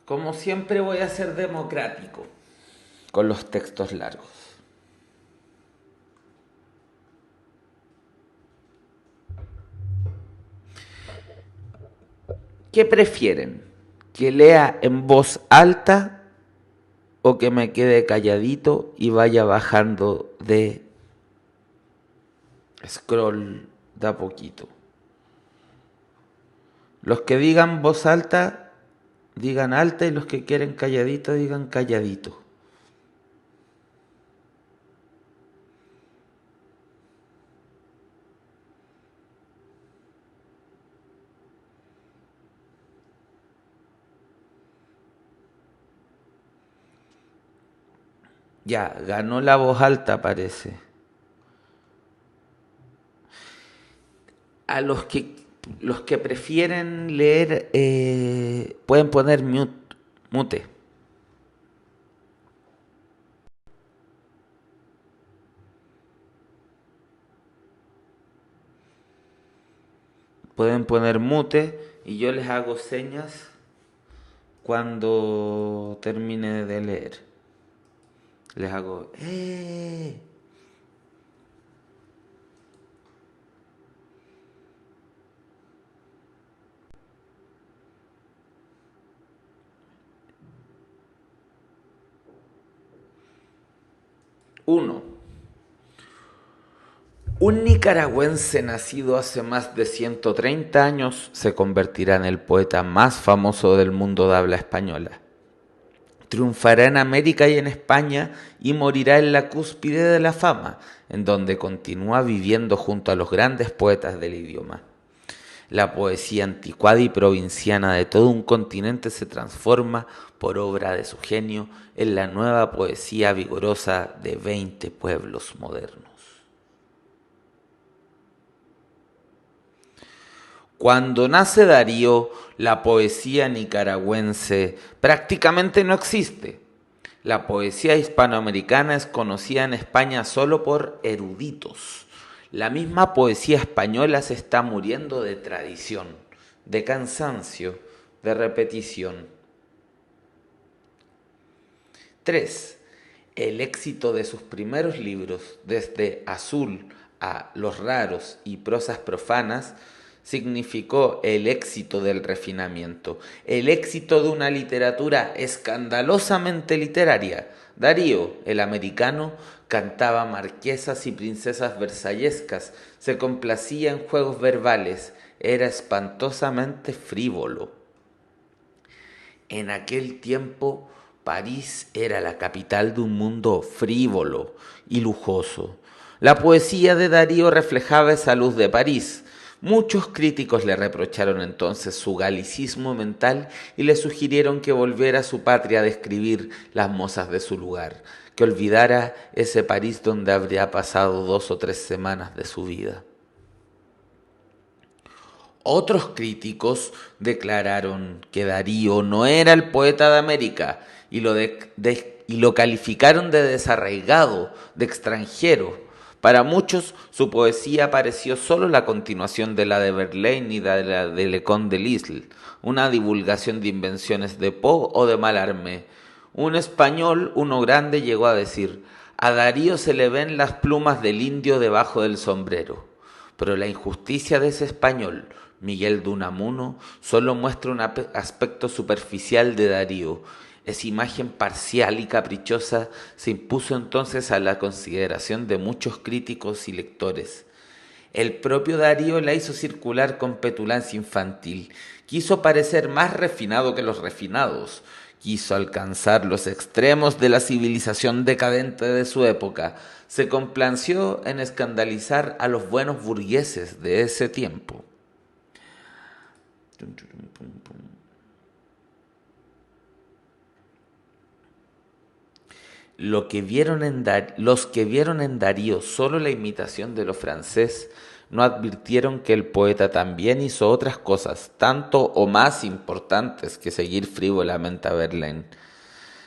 A: Como siempre voy a ser democrático con los textos largos. ¿Qué prefieren? ¿Que lea en voz alta o que me quede calladito y vaya bajando de scroll de a poquito? Los que digan voz alta, digan alta, y los que quieren calladito, digan calladito. Ya, ganó la voz alta, parece. A los que prefieren leer pueden poner mute. Pueden poner mute y yo les hago señas cuando termine de leer. Les hago ¡eh! Uno. Un nicaragüense nacido hace más de 130 años se convertirá en el poeta más famoso del mundo de habla española. Triunfará en América y en España y morirá en la cúspide de la fama, en donde continúa viviendo junto a los grandes poetas del idioma. La poesía anticuada y provinciana de todo un continente se transforma, por obra de su genio, en la nueva poesía vigorosa de 20 pueblos modernos. Cuando nace Darío, la poesía nicaragüense prácticamente no existe. La poesía hispanoamericana es conocida en España solo por eruditos. La misma poesía española se está muriendo de tradición, de cansancio, de repetición. 3. El éxito de sus primeros libros, desde Azul a Los Raros y Prosas Profanas, significó el éxito del refinamiento, el éxito de una literatura escandalosamente literaria. Darío, el americano, cantaba marquesas y princesas versallescas, se complacía en juegos verbales, era espantosamente frívolo. En aquel tiempo, París era la capital de un mundo frívolo y lujoso. La poesía de Darío reflejaba esa luz de París. Muchos críticos le reprocharon entonces su galicismo mental y le sugirieron que volviera a su patria a describir las mozas de su lugar, que olvidara ese París donde habría pasado 2 o 3 semanas de su vida. Otros críticos declararon que Darío no era el poeta de América y lo calificaron de desarraigado, de extranjero. Para muchos, su poesía pareció solo la continuación de la de Verlaine y de la de Leconte de Lisle, una divulgación de invenciones de Poe o de Mallarmé. Un español, uno grande, llegó a decir: a Darío se le ven las plumas del indio debajo del sombrero. Pero la injusticia de ese español, Miguel de Unamuno, solo muestra un aspecto superficial de Darío. Esa imagen parcial y caprichosa se impuso entonces a la consideración de muchos críticos y lectores. El propio Darío la hizo circular con petulancia infantil. Quiso parecer más refinado que los refinados. Quiso alcanzar los extremos de la civilización decadente de su época. Se complació en escandalizar a los buenos burgueses de ese tiempo. Los que vieron en Darío solo la imitación de lo francés no advirtieron que el poeta también hizo otras cosas, tanto o más importantes que seguir frívolamente a Verlaine.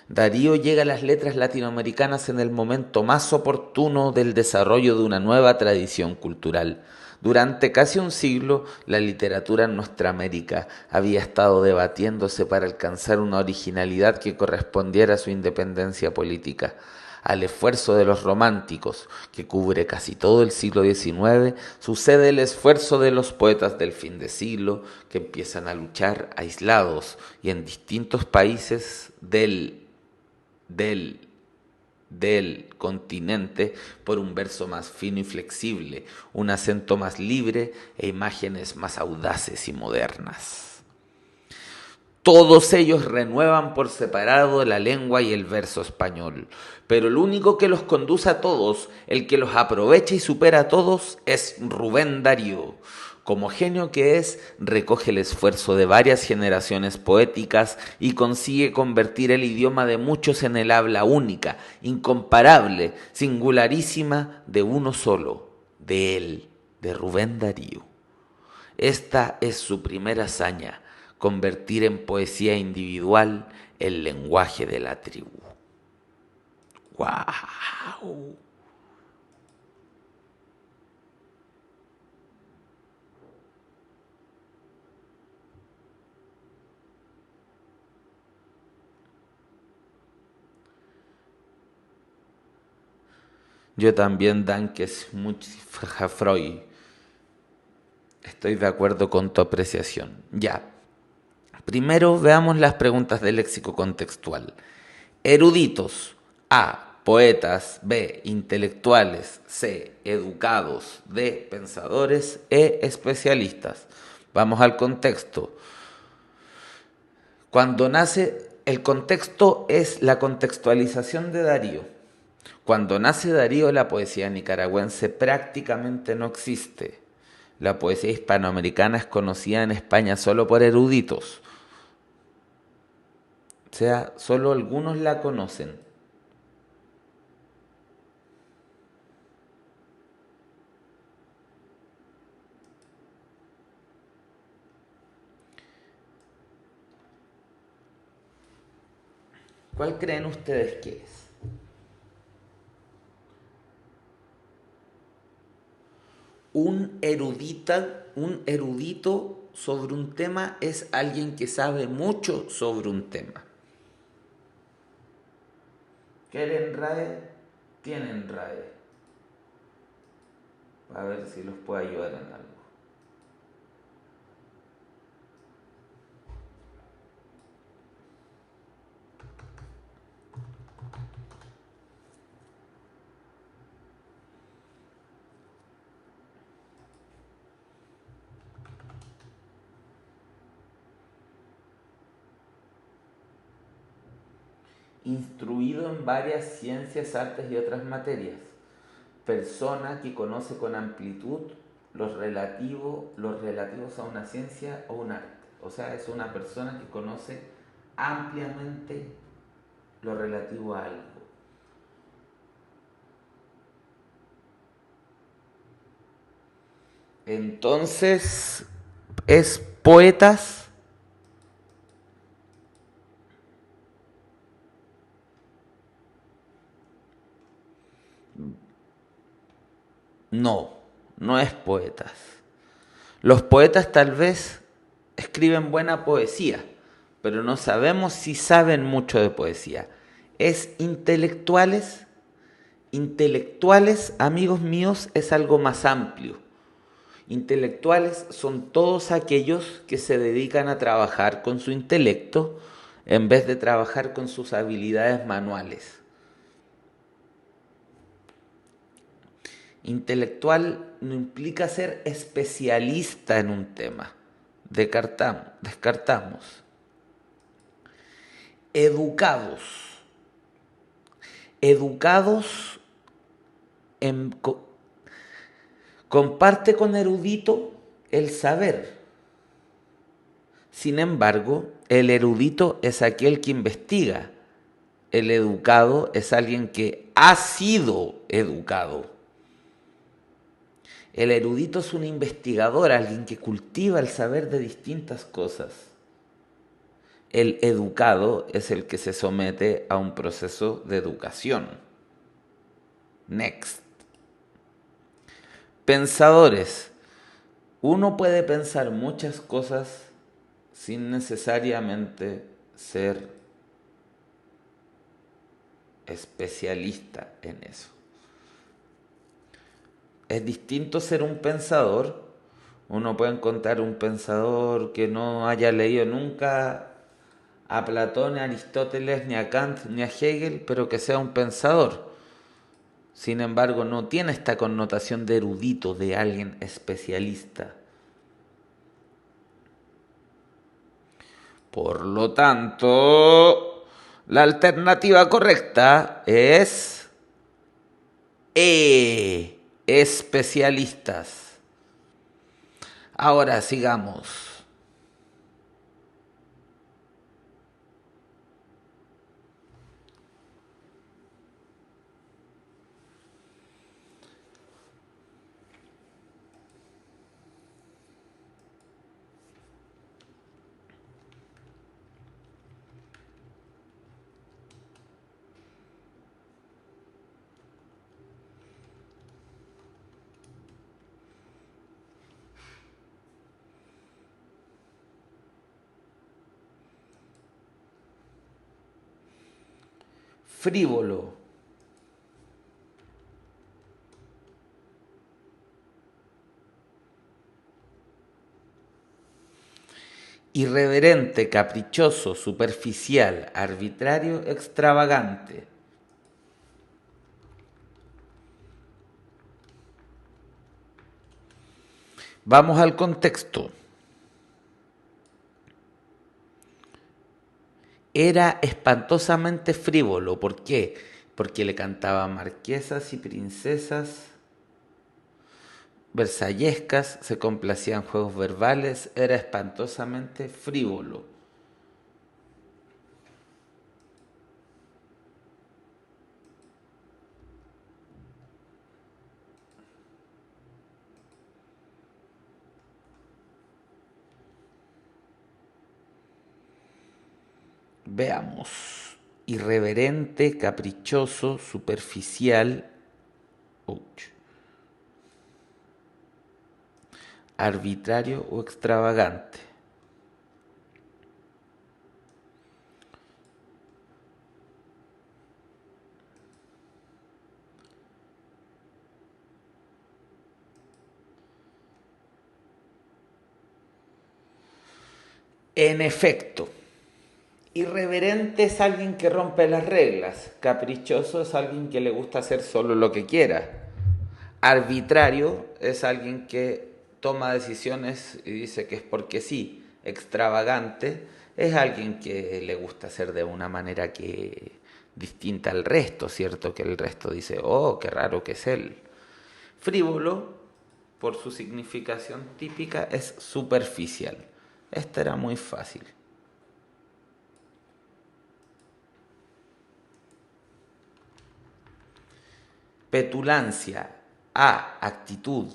A: Darío llega a las letras latinoamericanas en el momento más oportuno del desarrollo de una nueva tradición cultural. Durante casi un siglo, la literatura en nuestra América había estado debatiéndose para alcanzar una originalidad que correspondiera a su independencia política. Al esfuerzo de los románticos, que cubre casi todo el siglo XIX, sucede el esfuerzo de los poetas del fin de siglo, que empiezan a luchar aislados y en distintos países del continente por un verso más fino y flexible, un acento más libre e imágenes más audaces y modernas. Todos ellos renuevan por separado la lengua y el verso español, pero el único que los conduce a todos, el que los aprovecha y supera a todos, es Rubén Darío. Como genio que es, recoge el esfuerzo de varias generaciones poéticas y consigue convertir el idioma de muchos en el habla única, incomparable, singularísima de uno solo, de él, de Rubén Darío. Esta es su primera hazaña, convertir en poesía individual el lenguaje de la tribu. ¡Guau! Yo también, Dankes Freud. Estoy de acuerdo con tu apreciación. Ya. Primero veamos las preguntas del léxico contextual. Eruditos. A. Poetas. B. Intelectuales. C. Educados. D. Pensadores. E. Especialistas. Vamos al contexto. Cuando nace, el contexto es la contextualización de Darío. Cuando nace Darío, la poesía nicaragüense prácticamente no existe. La poesía hispanoamericana es conocida en España solo por eruditos. O sea, solo algunos la conocen. ¿Cuál creen ustedes que es? Un erudito sobre un tema es alguien que sabe mucho sobre un tema. ¿Quieren RAE? Tienen RAE. A ver si los puedo ayudar en algo. Instruido en varias ciencias, artes y otras materias. Persona que conoce con amplitud los relativos a una ciencia o un arte. O sea, es una persona que conoce ampliamente lo relativo a algo. Entonces, ¿es poetas? No, no es poetas. Los poetas tal vez escriben buena poesía, pero no sabemos si saben mucho de poesía. ¿Es intelectuales? Intelectuales, amigos míos, es algo más amplio. Intelectuales son todos aquellos que se dedican a trabajar con su intelecto en vez de trabajar con sus habilidades manuales. Intelectual no implica ser especialista en un tema. Descartamos. Educados. Educados comparte con erudito el saber. Sin embargo, el erudito es aquel que investiga. El educado es alguien que ha sido educado. El erudito es un investigador, alguien que cultiva el saber de distintas cosas. El educado es el que se somete a un proceso de educación. Next. Pensadores. Uno puede pensar muchas cosas sin necesariamente ser especialista en eso. Es distinto ser un pensador. Uno puede encontrar un pensador que no haya leído nunca a Platón, a Aristóteles, ni a Kant, ni a Hegel, pero que sea un pensador. Sin embargo, no tiene esta connotación de erudito, de alguien especialista. Por lo tanto, la alternativa correcta es E, especialistas. Ahora sigamos. Frívolo. Irreverente, caprichoso, superficial, arbitrario, extravagante. Vamos al contexto. Era espantosamente frívolo. ¿Por qué? Porque le cantaba marquesas y princesas versallescas, se complacía en juegos verbales, era espantosamente frívolo. Veamos. Irreverente, caprichoso, superficial, arbitrario o extravagante. En efecto, irreverente es alguien que rompe las reglas, caprichoso es alguien que le gusta hacer solo lo que quiera, arbitrario es alguien que toma decisiones y dice que es porque sí, extravagante es alguien que le gusta hacer de una manera que distinta al resto, ¿cierto? Que el resto dice, oh, qué raro que es él. Frívolo, por su significación típica, es superficial. Esta era muy fácil. Petulancia. A. Actitud.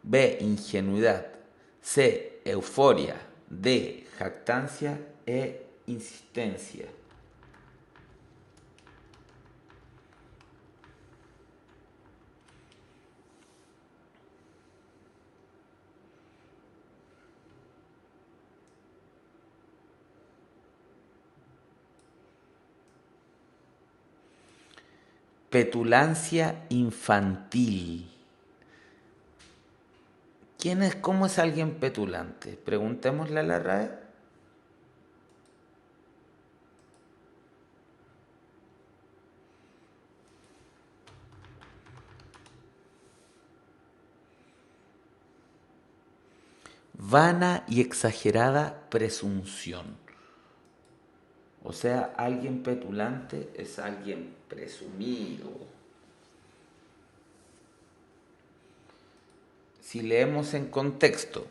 A: B. Ingenuidad. C. Euforia. D. Jactancia. E. Insistencia. Petulancia infantil. ¿Cómo es alguien petulante? Preguntémosle a la RAE. Vana y exagerada presunción. O sea, alguien petulante es alguien presumido. Si leemos en contexto,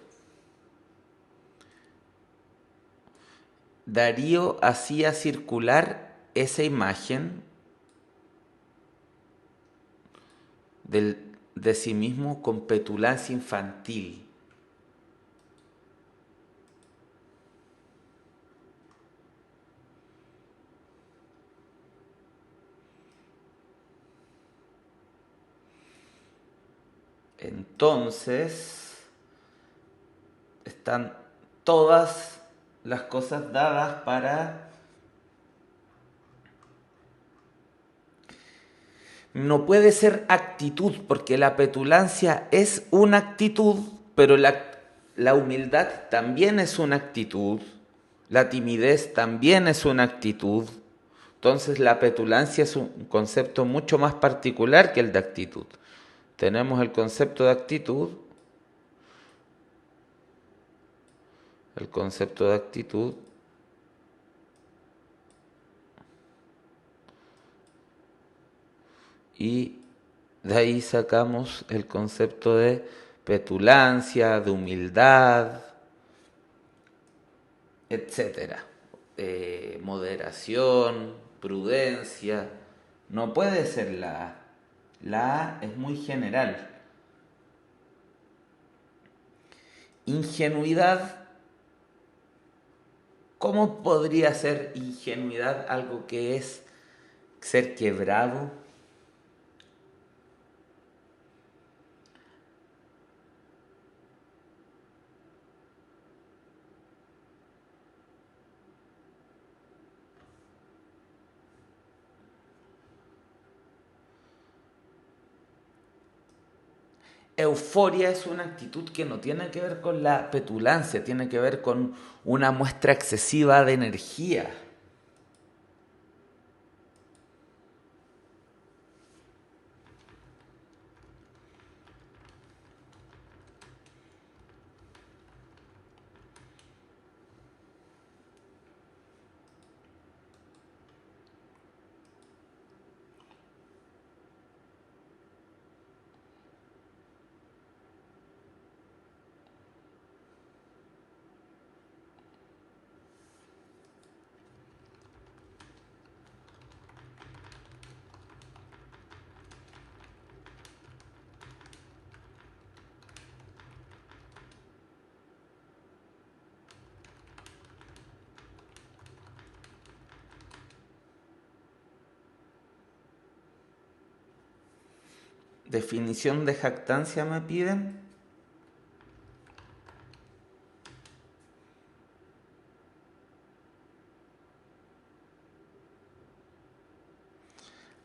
A: Darío hacía circular esa imagen de sí mismo con petulancia infantil. Entonces, están todas las cosas dadas para... No puede ser actitud, porque la petulancia es una actitud, pero la humildad también es una actitud, la timidez también es una actitud. Entonces la petulancia es un concepto mucho más particular que el de actitud. Tenemos el concepto de actitud, el concepto de actitud, y de ahí sacamos el concepto de petulancia, de humildad, etcétera. Moderación, prudencia. No puede ser la A. La A es muy general. Ingenuidad. ¿Cómo podría ser ingenuidad algo que es ser quebrado? Euforia es una actitud que no tiene que ver con la petulancia, tiene que ver con una muestra excesiva de energía. Definición de jactancia me piden.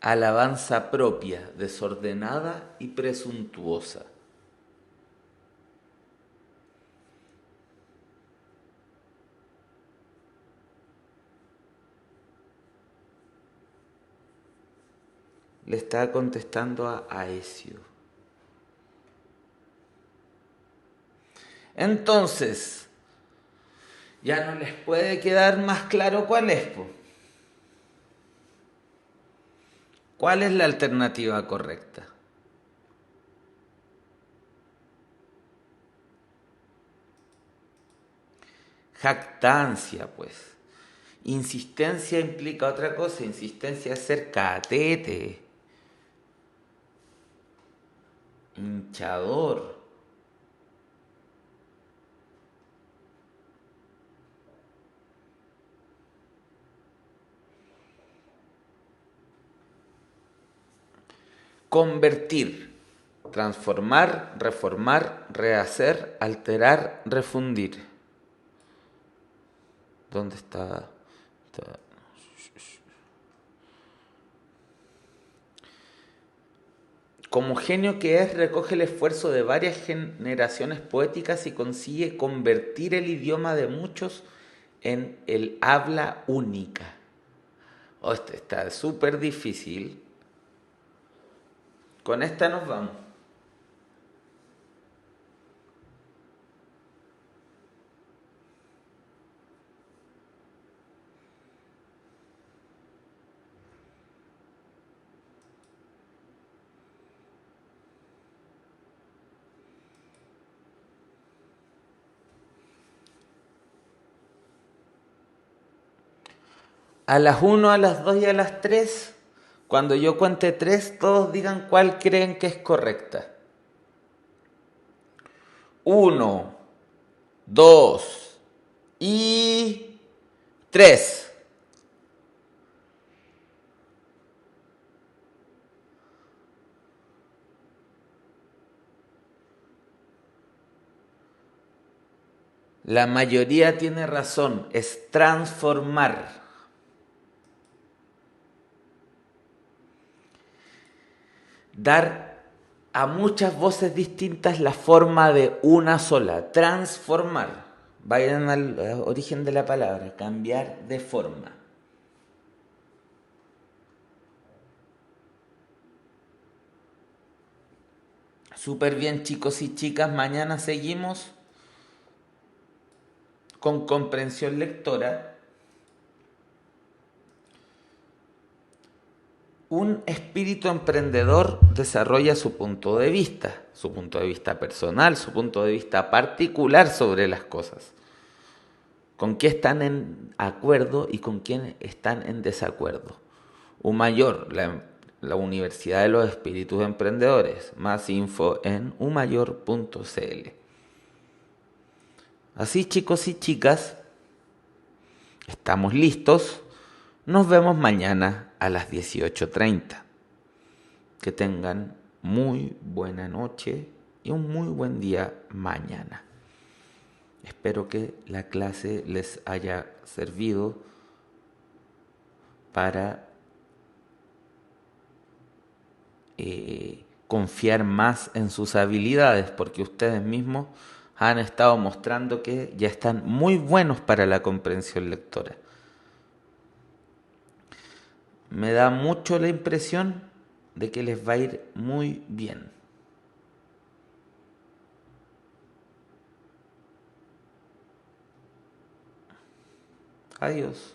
A: Alabanza propia, desordenada y presuntuosa. Le está contestando a Aesio. Entonces, ya no les puede quedar más claro cuál es, po. ¿Cuál es la alternativa correcta? Jactancia, pues. Insistencia implica otra cosa. Insistencia es ser catete, hinchador. Convertir, transformar, reformar, rehacer, alterar, refundir. ¿Dónde está? Como genio que es, recoge el esfuerzo de varias generaciones poéticas y consigue convertir el idioma de muchos en el habla única. Oh, este está súper difícil. Con esta nos vamos. A las 1, a las 2 y a las 3, cuando yo cuente 3, todos digan cuál creen que es correcta. 1, 2 y 3. La mayoría tiene razón, es transformar. Dar a muchas voces distintas la forma de una sola. Transformar. Vayan al origen de la palabra, cambiar de forma. Súper bien, chicos y chicas. Mañana seguimos con comprensión lectora. Un espíritu emprendedor desarrolla su punto de vista personal, su punto de vista particular sobre las cosas. Con qué están en acuerdo y con quién están en desacuerdo. Umayor, la Universidad de los Espíritus Emprendedores. Más info en umayor.cl. Así, chicos y chicas, estamos listos. Nos vemos mañana a las 18:30. Que tengan muy buena noche y un muy buen día mañana. Espero que la clase les haya servido para confiar más en sus habilidades, porque ustedes mismos han estado mostrando que ya están muy buenos para la comprensión lectora. Me da mucho la impresión de que les va a ir muy bien. Adiós.